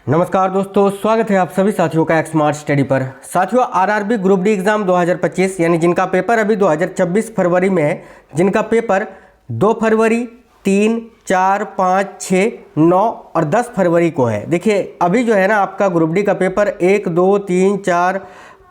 नमस्कार दोस्तों, स्वागत है आप सभी साथियों का स्मार्ट स्टडी पर। साथियों, आरआरबी ग्रुप डी एग्ज़ाम 2025 यानी जिनका पेपर अभी 2026 फरवरी में है, जिनका पेपर 2 फरवरी, 3, 4, 5, 6, 9 और 10 फरवरी को है। देखिए अभी जो है ना आपका ग्रुप डी का पेपर 1, 2, 3, 4,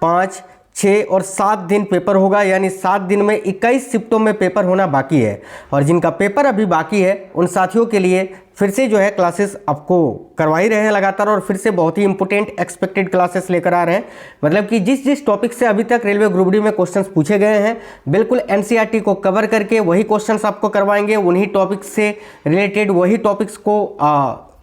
5, 6 और 7 दिन पेपर होगा, यानी 7 दिन में 21 शिफ्टों में पेपर होना बाकी है। और जिनका पेपर अभी बाकी है उन साथियों के लिए फिर से जो है क्लासेस आपको करवा ही रहे हैं लगातार, और फिर से बहुत ही इंपॉर्टेंट एक्सपेक्टेड क्लासेस लेकर आ रहे हैं। मतलब कि जिस जिस टॉपिक से अभी तक रेलवे ग्रुप डी में क्वेश्चंस पूछे गए हैं, बिल्कुल एनसीईआरटी को कवर करके वही क्वेश्चंस आपको करवाएंगे, उन्हीं टॉपिक्स से रिलेटेड वही टॉपिक्स को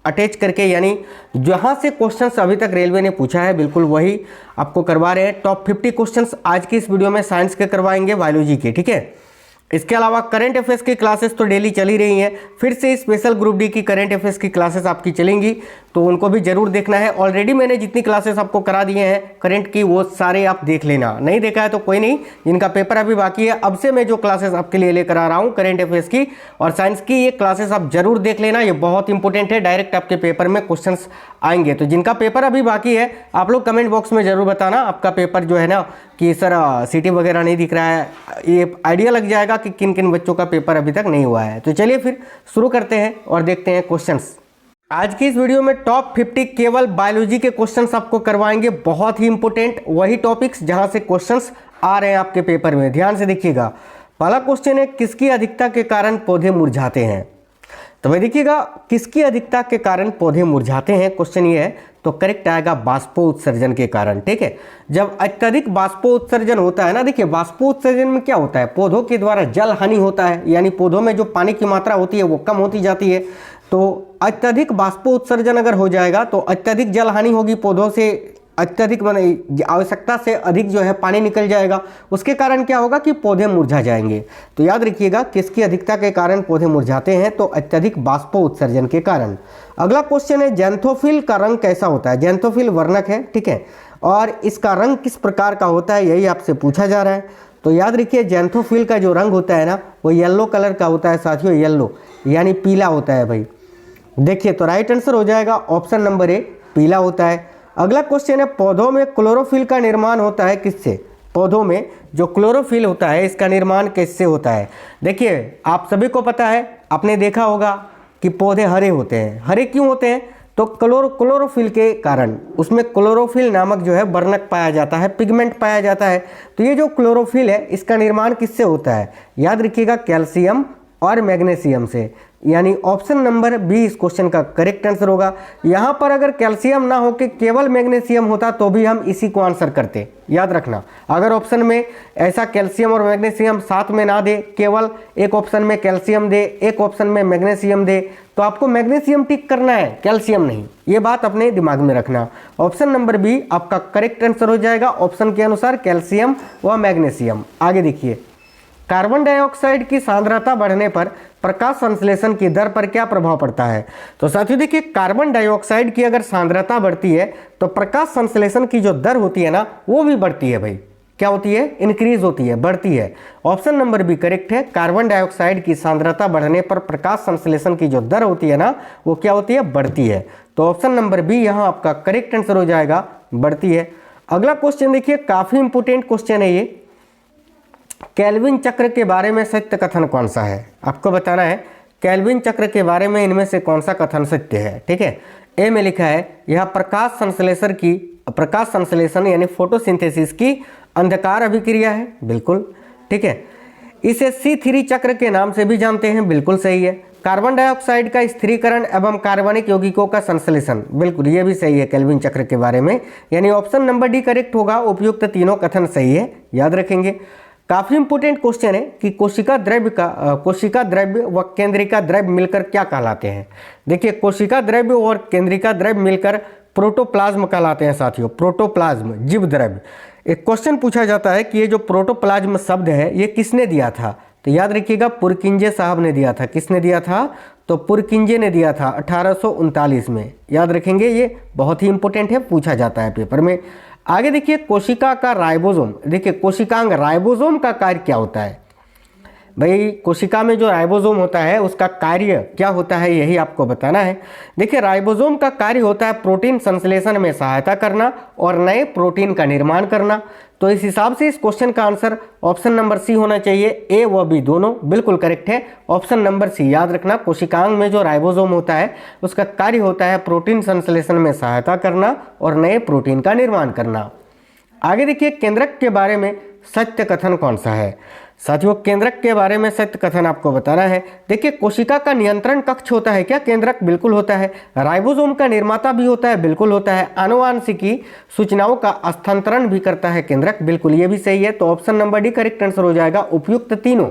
अटैच करके, यानी जहां से क्वेश्चंस अभी तक रेलवे ने पूछा है बिल्कुल वही आपको करवा रहे हैं। टॉप 50 क्वेश्चंस आज की इस वीडियो में साइंस के करवाएंगे, बायोलॉजी के, ठीक है। इसके अलावा करंट अफेयर्स की क्लासेस तो डेली चल ही रही हैं, फिर से स्पेशल ग्रुप डी की करंट अफेयर्स की क्लासेस आपकी चलेंगी, तो उनको भी जरूर देखना है। ऑलरेडी मैंने जितनी क्लासेस आपको करा दिए हैं करंट की, वो सारे आप देख लेना। नहीं देखा है तो कोई नहीं, जिनका पेपर अभी बाकी है, अब से मैं जो क्लासेस आपके लिए लेकर आ रहा हूँ करंट अफेयर्स की और साइंस की, ये क्लासेस आप जरूर देख लेना। ये बहुत इंपॉर्टेंट है, डायरेक्ट आपके पेपर में क्वेश्चन आएंगे। तो जिनका पेपर अभी बाकी है आप लोग कमेंट बॉक्स में जरूर बताना आपका पेपर जो है ना कि सर सिटी वगैरह नहीं दिख रहा है, ये आइडिया लग जाएगा कि किन किन बच्चों का पेपर अभी तक नहीं हुआ है। तो चलिए फिर शुरू करते हैं और देखते हैं क्वेश्चंस। आज की इस वीडियो में टॉप 50 केवल बायोलॉजी के क्वेश्चंस आपको करवाएंगे, बहुत ही इंपॉर्टेंट वही टॉपिक्स जहां से क्वेश्चंस आ रहे हैं आपके पेपर में। ध्यान से देखिएगा। पहला क्वेश्चन है, किसकी अधिकता के कारण पौधे मुरझाते हैं? तो भाई देखिएगा, किसकी अधिकता के कारण पौधे मुरझाते हैं, क्वेश्चन ये है, तो करेक्ट आएगा बाष्पोत्सर्जन के कारण, ठीक है। जब अत्यधिक बाष्पोत्सर्जन होता है ना, देखिए बाष्पोत्सर्जन में क्या होता है, पौधों के द्वारा जल हानि होता है, यानी पौधों में जो पानी की मात्रा होती है वो कम होती जाती है। तो अत्यधिक बाष्पोत्सर्जन अगर हो जाएगा तो अत्यधिक जल हानि होगी, पौधों से अत्यधिक आवश्यकता से अधिक जो है पानी निकल जाएगा, उसके कारण क्या होगा कि पौधे मुरझा जाएंगे। तो याद रखिएगा, किसकी अधिकता के कारण पौधे मुरझाते हैं, तो अत्यधिक बाष्पोत्सर्जन के कारण। अगला क्वेश्चन है, जैंथोफिल का रंग कैसा होता है? जैंथोफिल वर्णक है, ठीक है, और इसका रंग किस प्रकार का होता है, यही आपसे पूछा जा रहा है। तो याद रखिए, जैंथोफिल का जो रंग होता है ना वो येलो कलर का होता है साथियों, येलो यानी पीला होता है भाई। देखिए तो राइट आंसर हो जाएगा ऑप्शन नंबर ए, पीला होता है। अगला क्वेश्चन है, पौधों में क्लोरोफिल का निर्माण होता है किससे? पौधों में जो क्लोरोफिल होता है इसका निर्माण किससे होता है? देखिए आप सभी को पता है, आपने देखा होगा कि पौधे हरे होते हैं। हरे क्यों होते हैं? तो क्लोरोफिल के कारण, उसमें क्लोरोफिल नामक जो है वर्णक पाया जाता है, पिगमेंट पाया जाता है। तो ये जो क्लोरोफिल है इसका निर्माण किससे होता है? याद रखिएगा, कैल्शियम और मैग्नीशियम से, यानी ऑप्शन नंबर बी इस क्वेश्चन का करेक्ट आंसर होगा। यहाँ पर अगर कैल्शियम ना हो के केवल मैग्नीशियम होता तो भी हम इसी को आंसर करते। याद रखना, अगर ऑप्शन में ऐसा कैल्शियम और मैग्नीशियम साथ में ना दे, केवल एक ऑप्शन में कैल्शियम दे, एक ऑप्शन में मैग्नीशियम दे, तो आपको मैग्नीशियम टिक करना है, कैल्शियम नहीं। ये बात अपने दिमाग में रखना। ऑप्शन नंबर बी आपका करेक्ट आंसर हो जाएगा, ऑप्शन के अनुसार कैल्शियम व मैग्नीशियम। आगे देखिए, कार्बन डाइऑक्साइड की सांद्रता बढ़ने पर प्रकाश संश्लेषण की दर पर क्या प्रभाव पड़ता है? तो साथियों देखिए, कार्बन डाइऑक्साइड की अगर सांद्रता बढ़ती है तो प्रकाश संश्लेषण की जो दर होती है ना वो भी बढ़ती है भाई। क्या होती है? इंक्रीज होती है, बढ़ती है। ऑप्शन नंबर बी करेक्ट है, कार्बन डाइऑक्साइड की सांद्रता बढ़ने पर प्रकाश संश्लेषण की जो दर होती है ना वो क्या होती है? बढ़ती है। तो ऑप्शन नंबर बी यहाँ आपका करेक्ट आंसर हो जाएगा, बढ़ती है। अगला क्वेश्चन देखिए, काफी इंपोर्टेंट क्वेश्चन है ये। केल्विन चक्र के बारे में सत्य कथन कौन सा है? आपको बताना है केल्विन चक्र के बारे में इनमें से कौन सा कथन सत्य है, ठीक है। ए में लिखा है, यह प्रकाश संश्लेषण यानी फोटोसिंथेसिस की अंधकार अभिक्रिया है, बिल्कुल ठीक है। इसे C3 चक्र के नाम से भी जानते हैं, बिल्कुल सही है। कार्बन डाइऑक्साइड का स्थिरीकरण एवं कार्बनिक यौगिकों का संश्लेषण, बिल्कुल ये भी सही है केल्विन चक्र के बारे में, यानी ऑप्शन नंबर डी करेक्ट होगा। उपयुक्त तीनों कथन सही है, याद रखेंगे। काफी इंपोर्टेंट क्वेश्चन है कि कोशिका द्रव्य व केंद्रिका द्रव्य मिलकर क्या कहलाते हैं? देखिए, कोशिका द्रव्य और केंद्रिका द्रव्य मिलकर प्रोटोप्लाज्म कहलाते हैं साथियों, प्रोटोप्लाज्म, जीव द्रव्य। एक क्वेश्चन पूछा जाता है कि ये जो प्रोटोप्लाज्म शब्द है ये किसने दिया था? तो याद रखिएगा, पुरकिंजे साहब ने दिया था। किसने दिया था? तो पुरकिंजे ने दिया था 1839 में। याद रखेंगे, ये बहुत ही इंपॉर्टेंट है, पूछा जाता है पेपर में। आगे देखिए, कोशिका का राइबोसोम। देखिए, कोशिकांग राइबोसोम का कार्य क्या होता है? भाई कोशिका में जो राइबोसोम होता है उसका कार्य क्या होता है यही आपको बताना है। देखिए राइबोसोम का कार्य होता है प्रोटीन संश्लेषण में सहायता करना और नए प्रोटीन का निर्माण करना। तो इस हिसाब से इस क्वेश्चन का आंसर ऑप्शन नंबर सी होना चाहिए। ए व बी दोनों बिल्कुल करेक्ट है। ऑप्शन नंबर सी याद रखना, कोशिकांग में जो राइबोसोम होता है उसका कार्य होता है प्रोटीन संश्लेषण में सहायता करना और नए प्रोटीन का निर्माण करना। आगे देखिए केंद्रक के बारे में सत्य कथन कौन सा है। साथियों केंद्रक के बारे में सत्य कथन आपको बताना है। देखिए कोशिका का नियंत्रण कक्ष होता है क्या? केंद्रक बिल्कुल होता है। राइबोसोम का निर्माता भी होता है, बिल्कुल होता है। आनुवांशिकी सूचनाओं का स्थानांतरण भी करता है केंद्रक, बिल्कुल ये भी सही है। तो option number D correct answer हो जाएगा, उपयुक्त तीनों।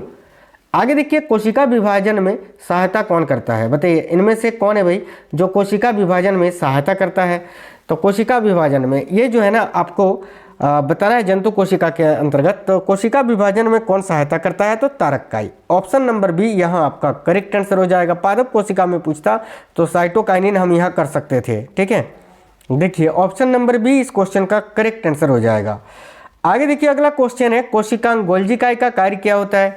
आगे देखिए कोशिका विभाजन में सहायता कौन करता है, बताइए इनमें से कौन है भाई जो कोशिका विभाजन में सहायता करता है। तो कोशिका विभाजन में ये जो है ना आपको बताना है जंतु कोशिका के अंतर्गत। तो कोशिका विभाजन में कौन सहायता करता है? तो तारककाई। ऑप्शन नंबर बी यहाँ आपका करेक्ट आंसर हो जाएगा। पादप कोशिका में पूछता तो साइटोकाइनिन हम यहाँ कर सकते थे, ठीक है। देखिए ऑप्शन नंबर बी इस क्वेश्चन का करेक्ट आंसर हो जाएगा। आगे देखिए अगला क्वेश्चन है कोशिकांग गोल्जीकाई का कार्य क्या होता है।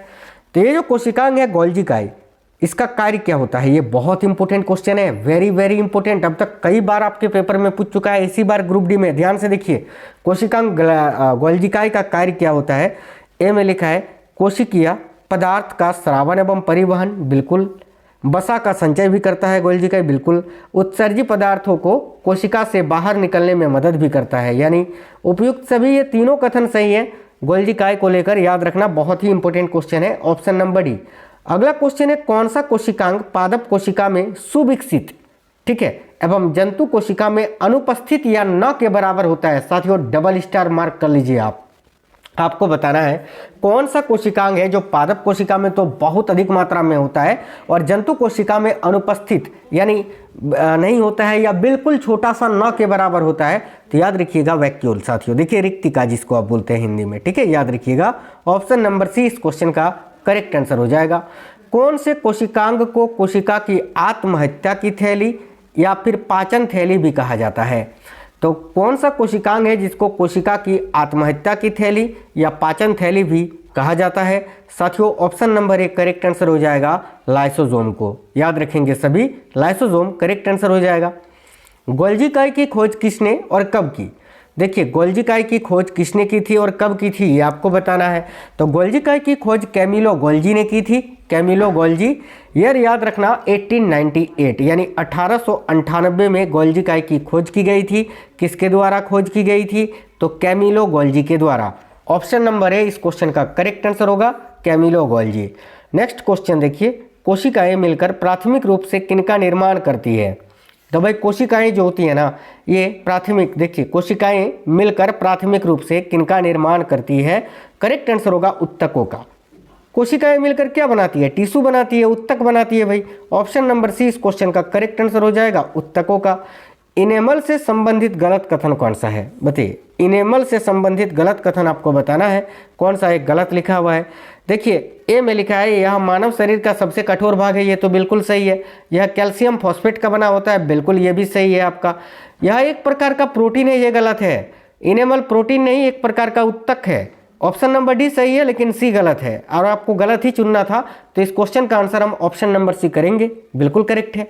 तो ये जो कोशिकांग है गोल्जीकाई, इसका कार्य क्या होता है? ये बहुत इंपॉर्टेंट क्वेश्चन है, वेरी वेरी इंपॉर्टेंट। अब तक कई बार आपके पेपर में पूछ चुका है, इसी बार ग्रुप डी में। ध्यान से देखिए कोशिकांग गोल्जीकाई का कार्य क्या होता है। ए में लिखा है कोशिकीय पदार्थ का स्रावन एवं परिवहन, बिल्कुल। वसा का संचय भी करता है गोल्जीकाई, बिल्कुल। उत्सर्जी पदार्थों को कोशिका से बाहर निकलने में मदद भी करता है, यानी उपयुक्त सभी ये तीनों कथन सही है गोल्जीकाई को लेकर। याद रखना बहुत ही इंपॉर्टेंट क्वेश्चन है, ऑप्शन नंबर डी। अगला क्वेश्चन है कौन सा कोशिकांग पादप कोशिका में सुविकसित, ठीक है, एवं जंतु कोशिका में अनुपस्थित या न के बराबर होता है। साथियों डबल स्टार मार्क कर लीजिए आपको बताना है कौन सा कोशिकांग है जो पादप कोशिका में तो बहुत अधिक मात्रा में होता है और जंतु कोशिका में अनुपस्थित यानी नहीं होता है या बिल्कुल छोटा सा न के बराबर होता है। तो याद रखिएगा वैक्यूल। साथियों देखिए रिक्तिका जिसको आप बोलते हैं हिंदी में, ठीक है, याद रखिएगा। ऑप्शन नंबर सी इस क्वेश्चन का करेक्ट आंसर हो जाएगा। कौन से कोशिकांग को कोशिका की आत्महत्या की थैली या फिर पाचन थैली भी कहा जाता है? तो कौन सा कोशिकांग है जिसको कोशिका की आत्महत्या की थैली या पाचन थैली भी कहा जाता है? साथियों ऑप्शन नंबर एक करेक्ट आंसर हो जाएगा लाइसोसोम को। याद रखेंगे सभी, लाइसोसोम करेक्ट आंसर हो जाएगा। गोल्जीकाई की खोज किसने और कब की? देखिए गोल्जीकाई की खोज किसने की थी और कब की थी ये आपको बताना है। तो गोल्जीकाई की खोज कैमिलो गोल्जी ने की थी, कैमिलो गोल्जी। ईयर याद रखना 1898 यानी 1898 में गोल्जीकाई की खोज की गई थी। किसके द्वारा खोज की गई थी? तो कैमिलो गोल्जी के द्वारा। ऑप्शन नंबर ए इस क्वेश्चन का करेक्ट आंसर होगा, कैमिलो गोल्जी। नेक्स्ट क्वेश्चन देखिए कोशिकाएं मिलकर प्राथमिक रूप से किनका निर्माण करती है? तो भाई कोशिकाएं जो होती है ना ये प्राथमिक, देखिए कोशिकाएं मिलकर प्राथमिक रूप से किनका निर्माण करती है? करेक्ट आंसर होगा उत्तकों का। कोशिकाएं मिलकर क्या बनाती है? टिश्यू बनाती है, उत्तक बनाती है भाई। ऑप्शन नंबर सी इस क्वेश्चन का करेक्ट आंसर हो जाएगा, उत्तकों का। इनेमल से संबंधित गलत कथन कौन सा है? बताइए इनेमल से संबंधित गलत कथन आपको बताना है कौन सा एक गलत लिखा हुआ है। देखिए ए में लिखा है यह मानव शरीर का सबसे कठोर भाग है, ये तो बिल्कुल सही है। यह कैल्शियम फॉस्फेट का बना होता है, बिल्कुल ये भी सही है आपका। यह एक प्रकार का प्रोटीन है, ये गलत है। इनेमल प्रोटीन नहीं, एक प्रकार का उत्तक है। ऑप्शन नंबर डी सही है लेकिन सी गलत है और आपको गलत ही चुनना था। तो इस क्वेश्चन का आंसर हम ऑप्शन नंबर सी करेंगे, बिल्कुल करेक्ट है।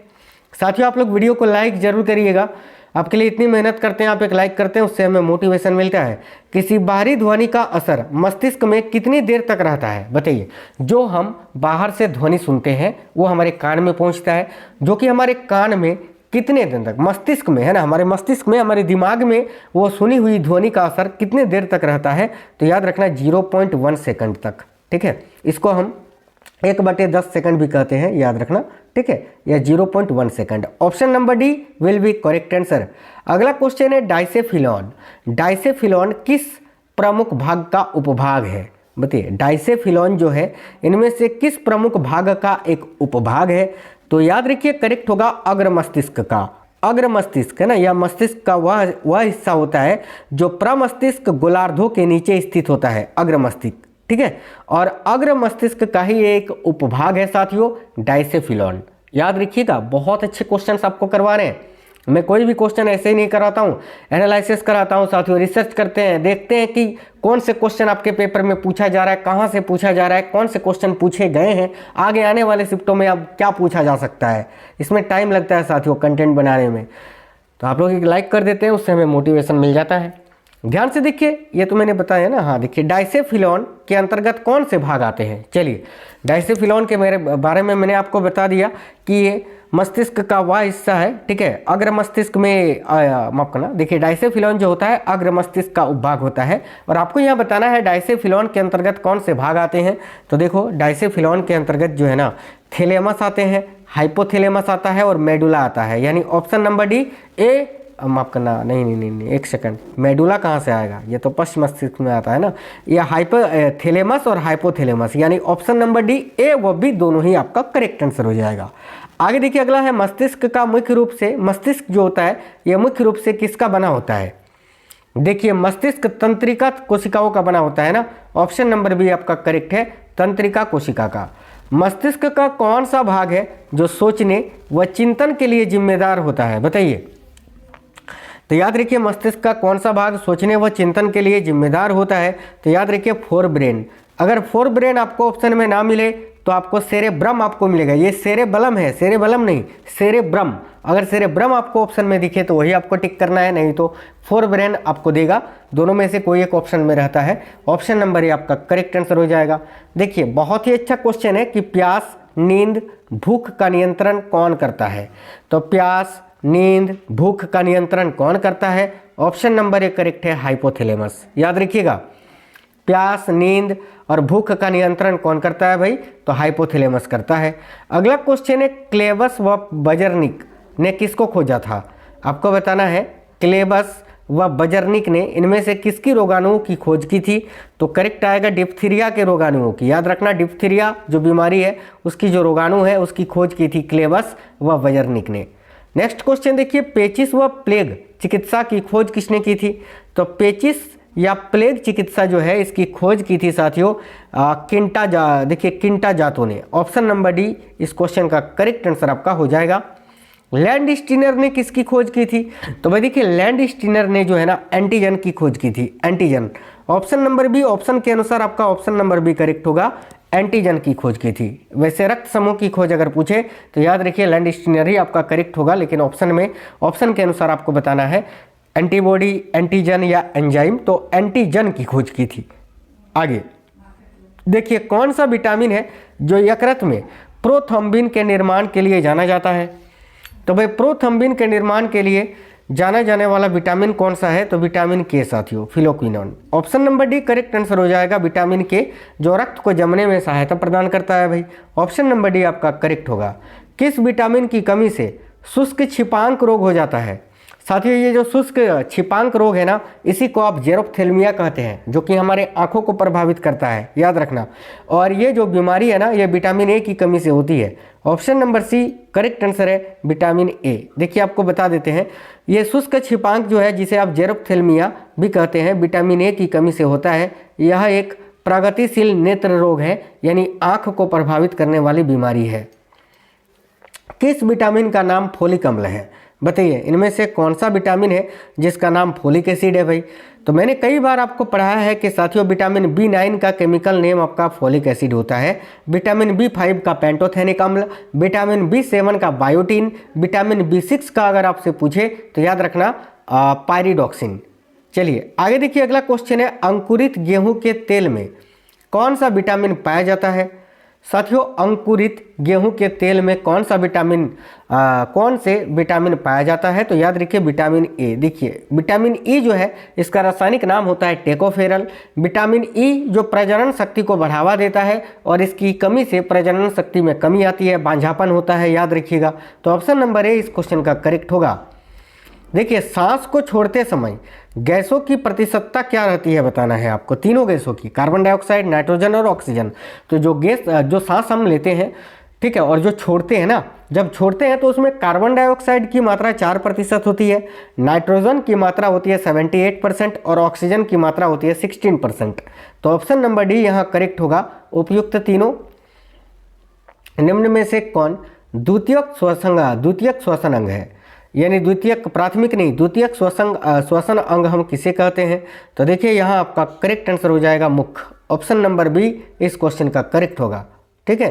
साथियों आप लोग वीडियो को लाइक जरूर करिएगा, आपके लिए इतनी मेहनत करते हैं, आप एक लाइक करते हैं उससे हमें मोटिवेशन मिलता है। किसी बाहरी ध्वनि का असर मस्तिष्क में कितनी देर तक रहता है? बताइए जो हम बाहर से ध्वनि सुनते हैं वो हमारे कान में पहुंचता है, जो कि हमारे कान में कितने दिन तक, मस्तिष्क में है ना, हमारे मस्तिष्क में, हमारे दिमाग में वो सुनी हुई ध्वनि का असर कितने देर तक रहता है? तो याद रखना 0.1 सेकंड तक, ठीक है। इसको हम 1/10 सेकंड भी कहते हैं, याद रखना, ठीक है, या 0.1 second. Option number D will be correct answer. अगला क्वेश्चन है डाइसेफिलॉन। डाइसेफिलॉन किस प्रमुख भाग का उपभाग है? बताइए डाइसेफिलॉन जो है इनमें से किस प्रमुख भाग का एक उपभाग है? तो याद रखिए करेक्ट होगा अग्र मस्तिष्क का। अग्र मस्तिष्क है ना, या मस्तिष्क का वह हिस्सा होता है जो प्रमस्तिष्क गोलार्धों के नीचे स्थित होता है, अग्र मस्तिष्क, ठीक है। और अग्र मस्तिष्क का ही एक उपभाग है साथियों डाइसेफिलॉन। याद रखिएगा बहुत अच्छे क्वेश्चंस आपको करवा रहे हैं। मैं कोई भी क्वेश्चन ऐसे ही नहीं कराता हूँ, एनालिसिस कराता हूँ साथियों, रिसर्च करते हैं, देखते हैं कि कौन से क्वेश्चन आपके पेपर में पूछा जा रहा है, कहाँ से पूछा जा रहा है, कौन से क्वेश्चन पूछे गए हैं, आगे आने वाले शिफ्टों में अब क्या पूछा जा सकता है। इसमें टाइम लगता है साथियों कंटेंट बनाने में, तो आप लोग एक लाइक कर देते हैं, उससे हमें मोटिवेशन मिल जाता है। ध्यान से देखिए, ये तो मैंने बताया ना। हाँ देखिए, डाइसेफिलॉन के अंतर्गत कौन से भाग आते हैं। चलिए, डाइसेफिलॉन के मेरे बारे में मैंने आपको बता दिया कि ये मस्तिष्क का वह हिस्सा है, ठीक है, अग्र मस्तिष्क में माफ करना। देखिए, डाइसेफिलॉन जो होता है अग्र मस्तिष्क का उपभाग होता है, और आपको यहाँ बताना है डाइसेफिलॉन के अंतर्गत कौन से भाग आते हैं। तो देखो, डाइसेफिलॉन के अंतर्गत जो है ना, थैलेमस आते हैं, हाइपोथैलेमस आता है और मेडुला आता है, यानी ऑप्शन नंबर डी ए, माफ करना, नहीं, एक सेकंड, मेडुला कहाँ से आएगा, ये तो पश्चिम मस्तिष्क में आता है ना। ये हाइपोथैलेमस और हाइपोथैलेमस, यानी ऑप्शन नंबर डी ए व बी दोनों ही आपका करेक्ट आंसर हो जाएगा। आगे देखिए, अगला है मस्तिष्क का मुख्य रूप से, मस्तिष्क जो होता है यह मुख्य रूप से किसका बना होता है। देखिए, मस्तिष्क तंत्रिका कोशिकाओं का बना होता है ना, ऑप्शन नंबर बी आपका करेक्ट है, तंत्रिका कोशिका का। मस्तिष्क का कौन सा भाग है जो सोचने व चिंतन के लिए जिम्मेदार होता है, बताइए। तो याद रखिए, मस्तिष्क का कौन सा भाग सोचने व चिंतन के लिए जिम्मेदार होता है, तो याद रखिए फोर ब्रेन। अगर फोर ब्रेन आपको ऑप्शन में ना मिले तो आपको सेरेब्रम आपको मिलेगा, ये सेरेबलम है, सेरेबलम नहीं, सेरेब्रम। अगर सेरेब्रम आपको ऑप्शन में दिखे तो वही आपको टिक करना है, नहीं तो फोर ब्रेन आपको देगा, दोनों में से कोई एक ऑप्शन में रहता है, ऑप्शन नंबर ए आपका करेक्ट आंसर हो जाएगा। देखिए, बहुत ही अच्छा क्वेश्चन है कि प्यास, नींद, भूख का नियंत्रण कौन करता है। तो प्यास, नींद, भूख का नियंत्रण कौन करता है, ऑप्शन नंबर ए करेक्ट है, हाइपोथैलेमस। याद रखिएगा, प्यास, नींद और भूख का नियंत्रण कौन करता है भाई, तो हाइपोथैलेमस करता है। अगला क्वेश्चन है, क्लेबस व बजरनिक ने किसको खोजा था। आपको बताना है, क्लेबस व बजरनिक ने इनमें से किसकी रोगाणुओं की खोज की थी। तो करेक्ट आएगा डिप्थीरिया के रोगाणुओं की। याद रखना, डिप्थीरिया जो बीमारी है उसकी जो रोगाणु है उसकी खोज की थी क्लेबस व बजरनिक ने। नेक्स्ट क्वेश्चन देखिए, पेचिस व प्लेग चिकित्सा की खोज किसने की थी। तो पेचिस या प्लेग चिकित्सा जो है इसकी खोज की थी साथियों किंटा जातों ने। ऑप्शन नंबर डी इस क्वेश्चन का करेक्ट आंसर आपका हो जाएगा। लैंड स्टीनर ने किसकी खोज की थी। तो भाई देखिए, लैंड स्टीनर ने जो है ना एंटीजन की खोज की थी, antigen. Option number B, option के अनुसार आपका ऑप्शन नंबर बी करेक्ट होगा, एंटीजन की खोज की थी। वैसे रक्त समूह की खोज अगर पूछे तो याद रखिए लैंड स्टीनर ही आपका करेक्ट होगा, लेकिन ऑप्शन के अनुसार आपको बताना है एंटीबॉडी, एंटीजन या एंजाइम, तो एंटीजन की खोज की थी। आगे देखिए, कौन सा विटामिन है जो यकृत में प्रोथ्रोम्बिन के निर्माण के लिए जाना जाता है। तो भाई, प्रोथ्रोम्बिन के निर्माण के लिए जाना जाने वाला विटामिन कौन सा है, तो विटामिन के साथियों, phylloquinone. Option number D correct answer हो जाएगा, विटामिन के, जो रक्त को जमने में सहायता प्रदान करता है भाई। ऑप्शन नंबर डी आपका करेक्ट होगा। किस विटामिन की कमी से शुष्क छिपांक रोग हो जाता है। साथियों, ये जो शुष्क छिपांक रोग है ना, इसी को आप जेरोप्थेल्मिया कहते हैं, जो कि हमारे आंखों को प्रभावित करता है, याद रखना। और ये जो बीमारी है ना, ये विटामिन ए की कमी से होती है। Option number C correct answer है, विटामिन ए। देखिए, आपको बता देते हैं, ये शुष्क छिपांक जो है, जिसे आप जेरोप्थेल्मिया भी कहते हैं, विटामिन ए की कमी से होता है। यह एक प्रगतिशील नेत्र रोग है, यानी आंख को प्रभावित करने वाली बीमारी है। किस विटामिन का नाम फोलिक अम्ल है, बताइए। इनमें से कौन सा विटामिन है जिसका नाम फोलिक एसिड है भाई। तो मैंने कई बार आपको पढ़ाया है कि साथियों, विटामिन B9 का केमिकल नेम आपका फोलिक एसिड होता है, विटामिन B5 का पेंटोथेनिक अम्ल, विटामिन B7 का बायोटीन, विटामिन B6 का अगर आपसे पूछे तो याद रखना पायरिडॉक्सिन। चलिए आगे देखिए, अगला क्वेश्चन है, अंकुरित गेहूं के तेल में कौन सा विटामिन पाया जाता है। साथियों, अंकुरित गेहूं के तेल में कौन से विटामिन पाया जाता है। तो याद रखिए, विटामिन ए। देखिए, विटामिन ई जो है इसका रासायनिक नाम होता है टेकोफेरल। विटामिन ई जो प्रजनन शक्ति को बढ़ावा देता है, और इसकी कमी से प्रजनन शक्ति में कमी आती है, बांझापन होता है, याद रखिएगा। तो ऑप्शन नंबर ए इस क्वेश्चन का करेक्ट होगा। देखिए, सांस को छोड़ते समय गैसों की प्रतिशतता क्या रहती है, बताना है आपको। तीनों गैसों की, कार्बन डाइऑक्साइड, नाइट्रोजन और ऑक्सीजन। तो जो सांस हम लेते हैं, ठीक है, और जो छोड़ते हैं ना, जब छोड़ते हैं तो उसमें कार्बन डाइऑक्साइड की मात्रा 4% होती है, नाइट्रोजन की मात्रा होती है 78% और ऑक्सीजन की मात्रा होती है 16%। तो ऑप्शन नंबर डी यहाँ करेक्ट होगा। उपयुक्त तीनों निम्न में से कौन द्वितीयक श्वसन अंग है। यानी द्वितीयक, प्राथमिक नहीं, द्वितीयक श्वसन अंग हम किसे कहते हैं? तो देखिए यहाँ आपका करेक्ट आंसर हो जाएगा मुख। ऑप्शन नंबर बी इस क्वेश्चन का करेक्ट होगा। ठीक है,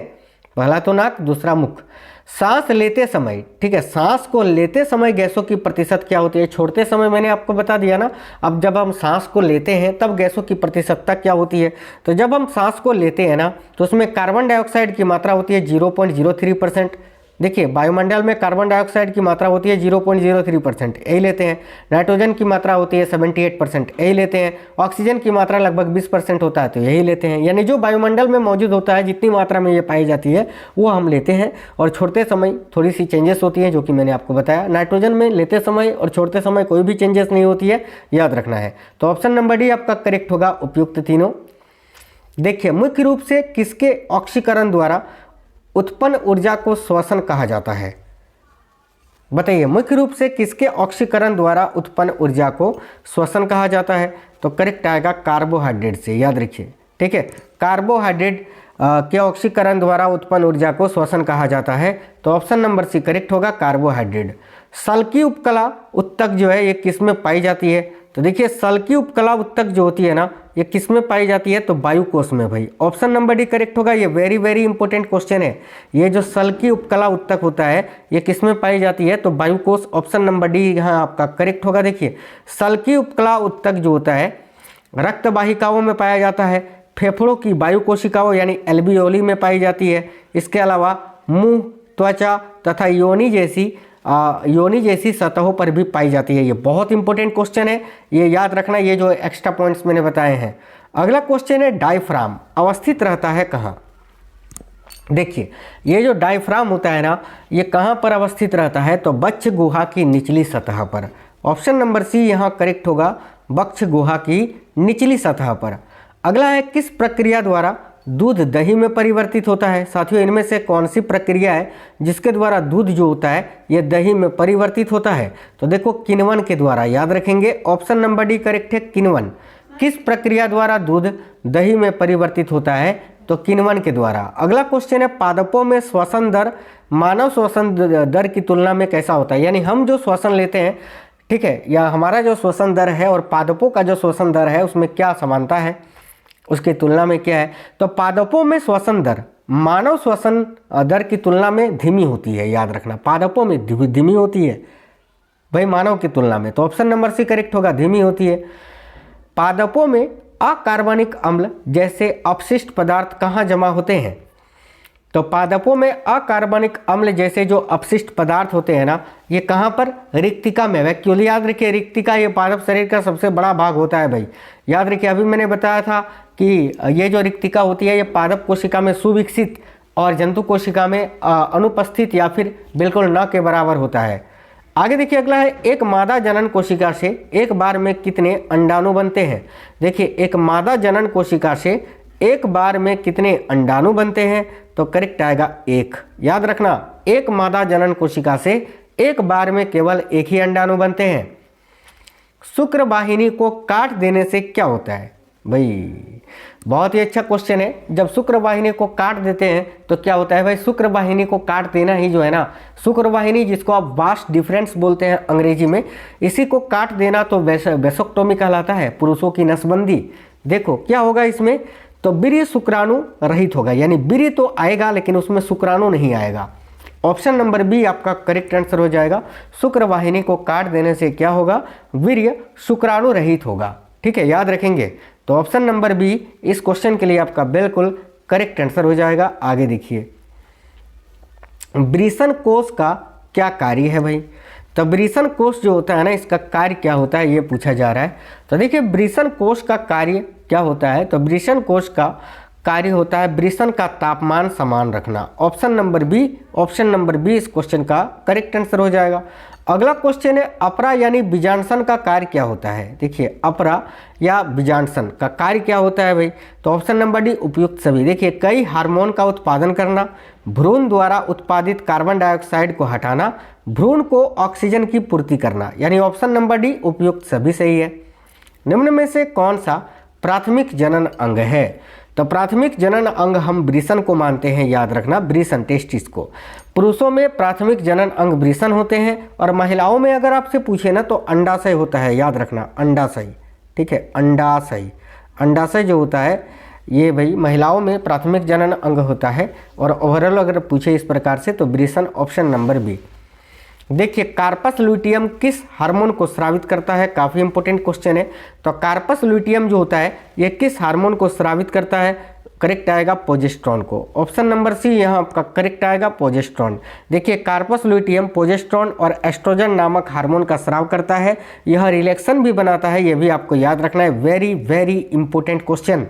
पहला तो नाक, दूसरा मुख। सांस लेते समय, ठीक है, सांस को लेते समय गैसों की प्रतिशत क्या होती है? छोड़ते समय मैंने आपको बता दिया ना। अब जब हम सांस को लेते हैं तब गैसों की प्रतिशतता क्या होती है? तो जब हम सांस को लेते हैं ना तो उसमें कार्बन डाइऑक्साइड की मात्रा होती है 0.03%। देखिए वायुमंडल में कार्बन डाइऑक्साइड की मात्रा होती है 0.03%, यही लेते हैं। नाइट्रोजन की मात्रा होती है 78%, यही लेते हैं। ऑक्सीजन की मात्रा लगभग 20% होता है, तो यही लेते हैं। यानी जो वायुमंडल में मौजूद होता है, जितनी मात्रा में ये पाई जाती है वो हम लेते हैं। और छोड़ते समय थोड़ी सी चेंजेस होती है, जो कि मैंने आपको बताया। नाइट्रोजन में लेते समय और छोड़ते समय कोई भी चेंजेस नहीं होती है, याद रखना है। तो ऑप्शन नंबर डी आपका करेक्ट होगा, उपयुक्त तीनों। देखिए मुख्य रूप से किसके ऑक्सीकरण द्वारा उत्पन्न ऊर्जा को श्वसन कहा जाता है? बताइए, मुख्य रूप से किसके ऑक्सीकरण द्वारा उत्पन्न ऊर्जा को श्वसन कहा जाता है? तो करेक्ट आएगा कार्बोहाइड्रेट से, याद रखिए। ठीक है, कार्बोहाइड्रेट के ऑक्सीकरण द्वारा उत्पन्न ऊर्जा को श्वसन कहा जाता है। तो ऑप्शन नंबर सी करेक्ट होगा, कार्बोहाइड्रेट। सल्की उपकला उत्तक जो है ये किस में पाई जाती है? तो देखिए सल्की उपकला उत्तक जो होती है ना, ये किस में पाई जाती है? तो वायु कोश में भाई। ऑप्शन नंबर डी करेक्ट होगा। ये वेरी वेरी इंपॉर्टेंट क्वेश्चन है। ये जो सल्की उपकला उत्तक होता है ये किस में पाई जाती है? तो वायु कोश। ऑप्शन नंबर डी यहाँ आपका करेक्ट होगा। देखिए सल्की उपकला उत्तक जो होता है रक्त वाहिकाओं में पाया जाता है, फेफड़ों की वायु कोशिकाओं यानी एल्वियोली में पाई जाती है। इसके अलावा मुंह, त्वचा तथा योनि जैसी सतहों पर भी पाई जाती है। ये बहुत इंपॉर्टेंट क्वेश्चन है, ये याद रखना, ये जो एक्स्ट्रा पॉइंट्स मैंने बताए हैं। अगला क्वेश्चन है डायफ्राम अवस्थित रहता है कहाँ? देखिए ये जो डायफ्राम होता है ना, ये कहाँ पर अवस्थित रहता है? तो वक्ष गुहा की निचली सतह पर। ऑप्शन नंबर सी यहाँ करेक्ट होगा, वक्ष गुहा की निचली सतह पर। अगला है किस प्रक्रिया द्वारा दूध दही में परिवर्तित होता है? साथियों इनमें से कौन सी प्रक्रिया है जिसके द्वारा दूध जो होता है ये दही में परिवर्तित होता है? तो देखो किण्वन के द्वारा, याद रखेंगे। ऑप्शन नंबर डी करेक्ट है, किण्वन। किस प्रक्रिया द्वारा दूध दही में परिवर्तित होता है? तो किण्वन के द्वारा। अगला क्वेश्चन है पादपों में श्वसन दर मानव श्वसन दर की तुलना में कैसा होता है? यानी हम जो श्वसन लेते हैं, ठीक है, या हमारा जो श्वसन दर है और पादपों का जो श्वसन दर है उसमें क्या समानता है, उसकी तुलना में क्या है? तो पादपों में श्वसन दर मानव श्वसन दर की तुलना में धीमी होती है, याद रखना। पादपों में धीमी होती है भाई मानव की तुलना में। तो ऑप्शन नंबर सी करेक्ट होगा, धीमी होती है। पादपों में अकार्बनिक अम्ल जैसे अपशिष्ट पदार्थ कहाँ जमा होते हैं? तो पादपों में अकार्बनिक अम्ल जैसे जो अपशिष्ट पदार्थ होते हैं ना, ये कहाँ पर? रिक्तिका में। वैक्यूल, याद रखिए रिक्तिका ये पादप शरीर का सबसे बड़ा भाग होता है भाई, याद रखिए। अभी मैंने बताया था कि ये जो रिक्तिका होती है ये पादप कोशिका में सुविकसित और जंतु कोशिका में अनुपस्थित या फिर बिल्कुल न के बराबर होता है। आगे देखिए अगला है एक मादा जनन कोशिका से एक बार में कितने अंडाणु बनते हैं? देखिए एक मादा जनन कोशिका से एक बार में कितने अंडाणु बनते हैं? तो करेक्ट आएगा एक। याद रखना, एक मादा जनन कोशिका से एक बार में केवल एक ही अंडाणु बनते हैं। शुक्र वाहिनी को काट देने से क्या होता है? भाई बहुत ही अच्छा क्वेश्चन है। जब शुक्र वाहिनी को काट देते हैं तो क्या होता है भाई? शुक्र वाहिनी को काट देना ही जो है ना, शुक्र वाहिनी जिसको आप वास्ट डिफरेंस बोलते हैं अंग्रेजी में, इसी को काट देना तो वेसोक्टोमी कहलाता है, पुरुषों की नसबंदी। देखो क्या होगा इसमें? तो वीर्य शुक्राणु रहित होगा, यानी वीर्य तो आएगा लेकिन उसमें शुक्राणु नहीं आएगा। ऑप्शन नंबर बी आपका करेक्ट आंसर हो जाएगा। शुक्र वाहिनी को काट देने से क्या होगा? वीर्य शुक्राणु रहित होगा। ठीक है, याद रखेंगे। तो ऑप्शन नंबर बी इस क्वेश्चन के लिए आपका बिल्कुल करेक्ट आंसर हो जाएगा। आगे देखिए वृषण कोष का क्या कार्य है भाई? तो वृषण कोष जो होता है ना, इसका कार्य क्या होता है ये पूछा जा रहा है। तो देखिए वृषण कोष का कार्य क्या होता है? तो वृषण कोष का कार्य होता है वृषण का तापमान समान रखना। ऑप्शन नंबर बी इस क्वेश्चन का करेक्ट आंसर हो जाएगा। अगला क्वेश्चन है अपरा यानी बीजांडसन का कार्य क्या होता है? देखिए अपरा या बीजांडसन का कार्य क्या होता है भाई? तो ऑप्शन नंबर डी उपयुक्त सभी। देखिए कई हार्मोन का उत्पादन करना, भ्रूण द्वारा उत्पादित कार्बन डाइऑक्साइड को हटाना, भ्रूण को ऑक्सीजन की पूर्ति करना, यानी ऑप्शन नंबर डी उपयुक्त सभी सही है। निम्न में से कौन सा प्राथमिक जनन अंग है? तो तो प्राथमिक जनन अंग हम वृषण को मानते हैं, याद रखना, वृषण, टेस्टिस को। पुरुषों में प्राथमिक जनन अंग वृषण होते हैं और महिलाओं में अगर आपसे पूछे ना तो अंडाशय होता है, याद रखना, अंडाशय, ठीक है, अंडाशय। अंडाशय जो होता है ये भाई महिलाओं में प्राथमिक जनन अंग होता है। और ओवरऑल अगर पूछे इस प्रकार से तो वृषण, ऑप्शन नंबर बी। देखिए कार्पस लुटियम किस हार्मोन को स्रावित करता है, काफ़ी इंपॉर्टेंट क्वेश्चन है। तो कार्पस लुटियम जो होता है ये किस हार्मोन को स्रावित करता है, करेक्ट आएगा प्रोजेस्टेरॉन को। ऑप्शन नंबर सी यहाँ आपका करेक्ट आएगा, प्रोजेस्टेरॉन। देखिए कार्पस लुटियम प्रोजेस्टेरॉन और एस्ट्रोजन नामक हार्मोन का स्राव करता है, यह रिलेक्शन भी बनाता है, यह भी आपको याद रखना है, वेरी वेरी इंपॉर्टेंट क्वेश्चन।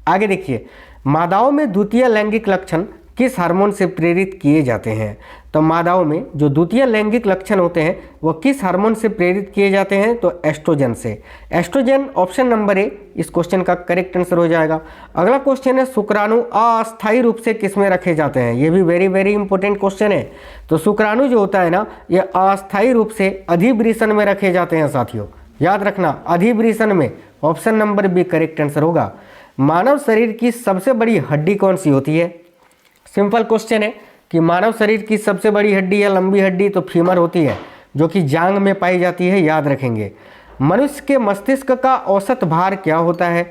आगे देखिए मादाओं में द्वितीय लैंगिक लक्षण किस हार्मोन से प्रेरित किए जाते हैं। तो मादाओं में जो द्वितीय लैंगिक लक्षण होते हैं वो किस हार्मोन से प्रेरित किए जाते हैं, तो एस्ट्रोजन से। एस्ट्रोजन, ऑप्शन नंबर ए इस क्वेश्चन का करेक्ट आंसर हो जाएगा। अगला क्वेश्चन है शुक्राणु अस्थायी रूप से किस में रखे जाते हैं, ये भी वेरी वेरी इंपॉर्टेंट क्वेश्चन है। तो शुक्राणु जो होता है ना ये अस्थायी रूप से अधिवृषण में रखे जाते हैं साथियों, याद रखना, अधिवृषण में। Option number B correct answer होगा। मानव शरीर की सबसे बड़ी हड्डी कौन सी होती है। सिंपल क्वेश्चन है कि मानव शरीर की सबसे बड़ी हड्डी या लंबी हड्डी तो फीमर होती है, जो कि जांग में पाई जाती है, याद रखेंगे। मनुष्य के मस्तिष्क का औसत भार क्या होता है।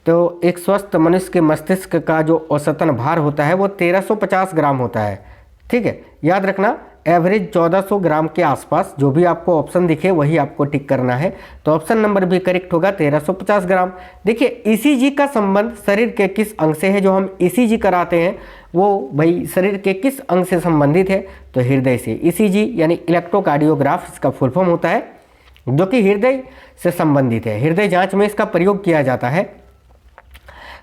तो एक स्वस्थ मनुष्य के मस्तिष्क का जो औसतन भार होता है वो 1350 ग्राम होता है, ठीक है, याद रखना। एवरेज 1400 ग्राम के आसपास, जो भी आपको ऑप्शन दिखे वही आपको टिक करना है। तो ऑप्शन नंबर भी करेक्ट होगा, 1350 ग्राम। देखिए ईसीजी का संबंध शरीर के किस अंग से है, जो हम ईसीजी कराते हैं वो भाई शरीर के किस अंग से संबंधित है, तो हृदय से। ईसीजी यानी इलेक्ट्रोकार्डियोग्राफ इसका फुल फॉर्म होता है, जो कि हृदय से संबंधित है। हृदय जांच में इसका प्रयोग किया जाता है।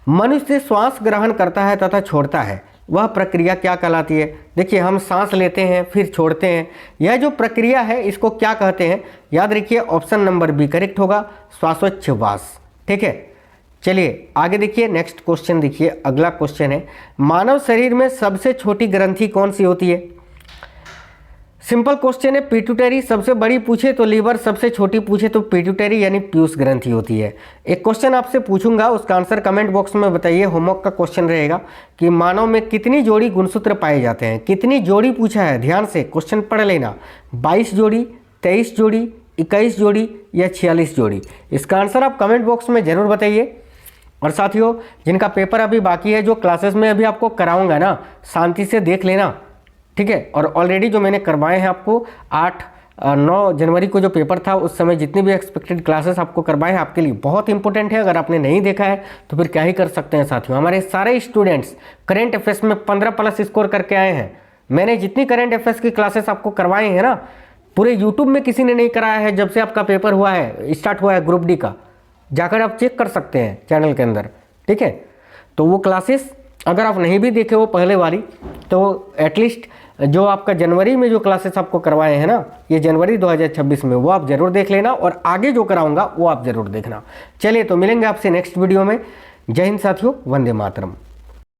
मनुष्य श्वास ग्रहण करता है तथा छोड़ता है, वह प्रक्रिया क्या कहलाती है। देखिए हम सांस लेते हैं फिर छोड़ते हैं, यह जो प्रक्रिया है इसको क्या कहते हैं, याद रखिए ऑप्शन नंबर बी करेक्ट होगा, श्वासोच्छ्वास, ठीक है। चलिए आगे देखिए, नेक्स्ट क्वेश्चन देखिए, अगला क्वेश्चन है मानव शरीर में सबसे छोटी ग्रंथि कौन सी होती है। सिंपल क्वेश्चन है, पिट्यूटरी सबसे बड़ी पूछे तो लीवर, सबसे छोटी पूछे तो पिट्यूटरी यानी पीयूष ग्रंथि होती है। एक क्वेश्चन आपसे पूछूंगा, उसका आंसर कमेंट बॉक्स में बताइए, होमवर्क का क्वेश्चन रहेगा कि मानव में कितनी जोड़ी गुणसूत्र पाए जाते हैं। कितनी जोड़ी पूछा है, ध्यान से क्वेश्चन पढ़ लेना, 22 जोड़ी, 23 जोड़ी, 21 जोड़ी या 46 जोड़ी। इसका आंसर आप कमेंट बॉक्स में ज़रूर बताइए। और साथियों जिनका पेपर अभी बाकी है, जो क्लासेस में अभी आपको कराऊंगा ना, शांति से देख लेना, ठीक है। और ऑलरेडी जो मैंने करवाए हैं आपको 8-9 जनवरी को जो पेपर था उस समय जितनी भी एक्सपेक्टेड क्लासेस आपको करवाए हैं आपके लिए बहुत इंपॉर्टेंट है। अगर आपने नहीं देखा है तो फिर क्या ही कर सकते हैं साथियों। हमारे सारे स्टूडेंट्स करंट अफेयर्स में 15+ स्कोर करके आए हैं। मैंने जितनी करंट अफेयर्स की क्लासेस आपको करवाए हैं ना, पूरे यूट्यूब में किसी ने नहीं कराया है जब से आपका पेपर हुआ है, स्टार्ट हुआ है ग्रुप डी का। जाकर आप चेक कर सकते हैं चैनल के अंदर, ठीक है। तो वो क्लासेस अगर आप नहीं भी देखे वो पहले वाली, तो एटलीस्ट जो आपका जनवरी में जो क्लासेस आपको करवाए हैं ना, ये जनवरी 2026 में, वो आप ज़रूर देख लेना और आगे जो कराऊंगा वो आप ज़रूर देखना। चलिए तो मिलेंगे आपसे नेक्स्ट वीडियो में। जय हिंद साथियों, वंदे मातरम।